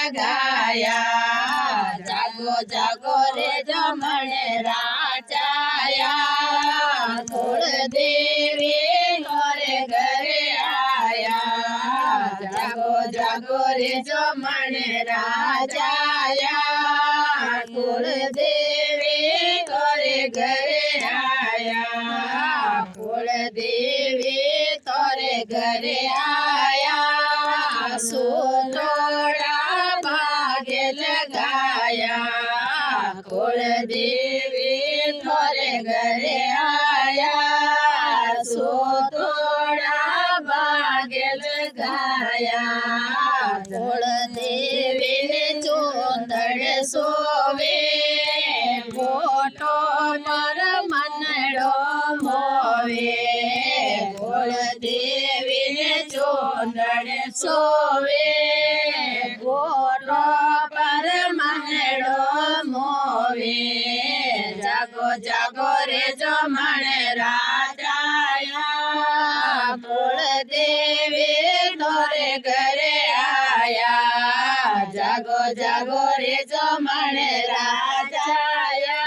लगाया। जागो जागो रे जमणे राजाया। कुल देवी घरे घरे आया। जागो जागो रे जमणे राजाया। कुल देवी घरे घरे आया। कुल देवी तोरे घरे आया। सोनोड़ा भाग्य लगाया। कुल देवी तोरे घरे आया। सोतोड़ा भाग्य लगाया। कुल देवी ने चोंदड़ सोवे। फोटो पर मनड़ो मोवे। कुल देवी ने चोंदड़ सोवे। फोटो पर मनड़ो मोवे। जागो जागो रे जमणे राजाया। कुल देवी तोरे घरे आया। जागो जागो रे जमणे राजाया।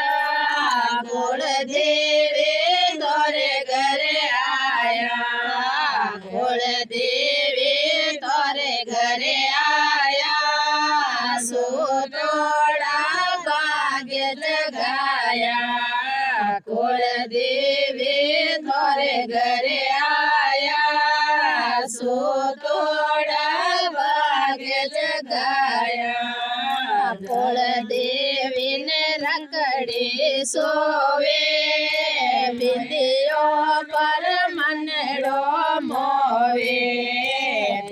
कुल देवी तोरे घरे आया। कुल देवी तोरे घरे आया। सोतोड़ा भाग्य लगाया। कुल देवी तोरे घरे आया। सोतोड़ा भाग्य लगाया। कुल देवी ने रखड़ी सोवे। बिंदियो पर मनड़ो मोवे।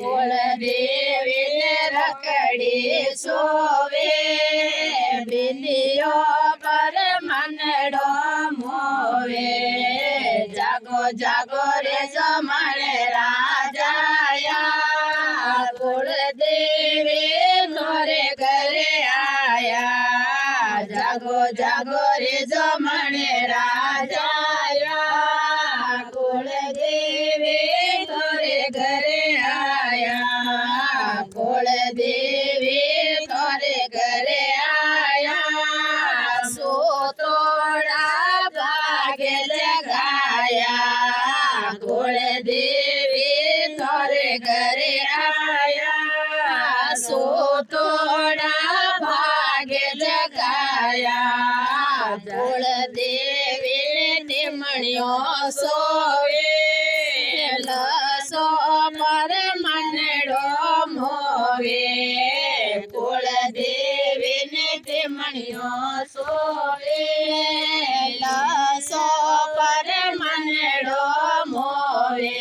कुल देवी ने रखड़ी सोवे। बिंदियो पर मनड़ो मोवे। जागो जागो रे जमणे राजाया। कुल देवी तोरे घरे आया। जागो जागो रे जमणे राजाया। कुल देवी तोरे घरे आया। कुल देवी तोरे घरे आया। सोतोड़ा भाग्य लगाया। कुल देवी तोरे घरे आया। सोतोड़ा भाग्य लगाया। कुल देवी टिमणियों सोवे। लसो पर मनड़ो मोवे। कुल देवी ने टिमणियों सोवे। लसो पर मनड़ो मोवे।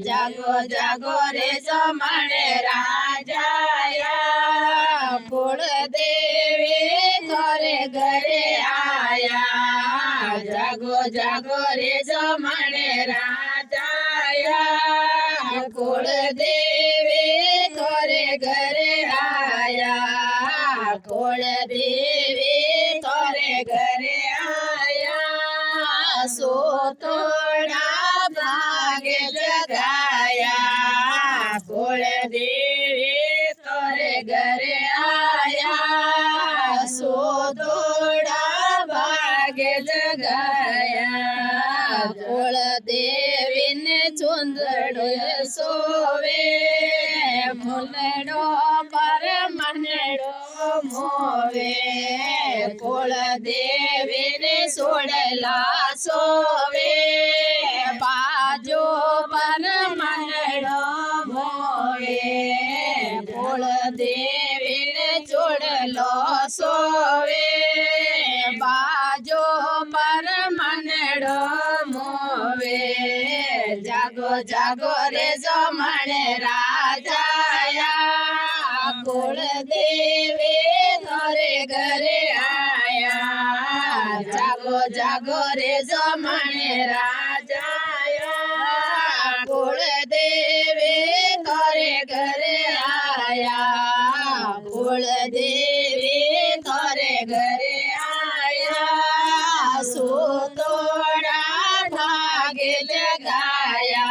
जागो जागो रे जमणे राजाया। कुल देवी तोरे घरे आया। जागो जागो रे जमणे राजाया। कुल देवी तोरे घरे आया। कुल देवी तोरे घरे आया। सोतोड़ा भाग्य लगाया। कुल देवी तोरे घरे आया। सोतोड़ा भाग्य लगाया। कुल देवी ने चुंदड़ सोवे। मुलड़ो पर मनड़ो मोवे। कुल देवी ने सोड़ला सोवे। बाजो पर मनड़ो मोवे। कुल देवी ने चोड़लो सोवे। बाजो पर मनड़ो मोवे। जागो जागो रे जमणे राजाया। कुल देवी तोरे घरे आया। जागो जागो रे जमणे राजाया। कुल देवी तोरे घरे आया। कुल देवी तोरे घरे आया। सोतोड़ा भाग्य लगाया।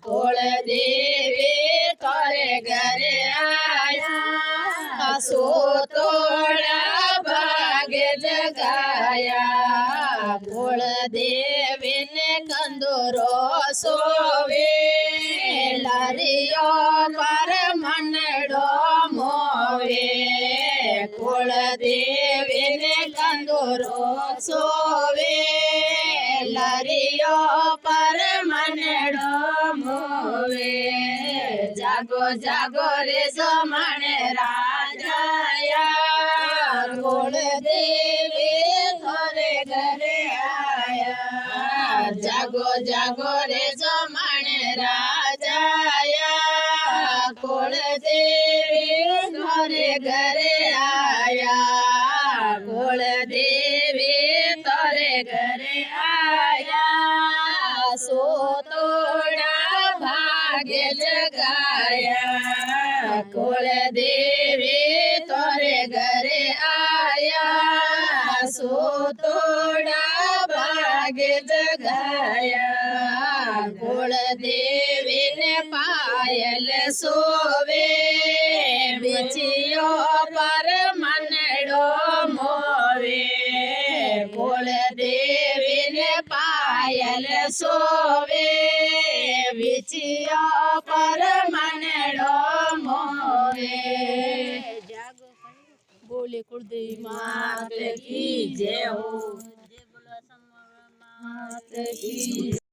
कुल देवी तोरे घरे आया। સોતોડા ભાગે જગાયા કુળ દેવીને કંદોરો સોવે લારીઓ પર મનડો મોવે કુળ દેવીને કંદોરો સોવે લારીઓ પર મનડો મોવે જાગો જાગો રે જમણે રાજાયા કુળ દેવી ઘરે ઘરે આયા જાગો જાગો રે જમણે રાજાયા કુળ દેવી ઘરે ઘરે આયા કુળ દેવી ઘરે ઘરે આયા સોતોડા ભાગે જગાયા કુળ દેવી તોરે ઘરે આયા સોતોડા ભાગે જગાયા કુળ દેવીને પાયલ સોવે બીચીઓ પર મનડો મોવે કુળ દેવીને પાયલ સોવે બીચીઓ પર મનડો મોવે બોલે કુળદેવી માત કી જય હો માત કી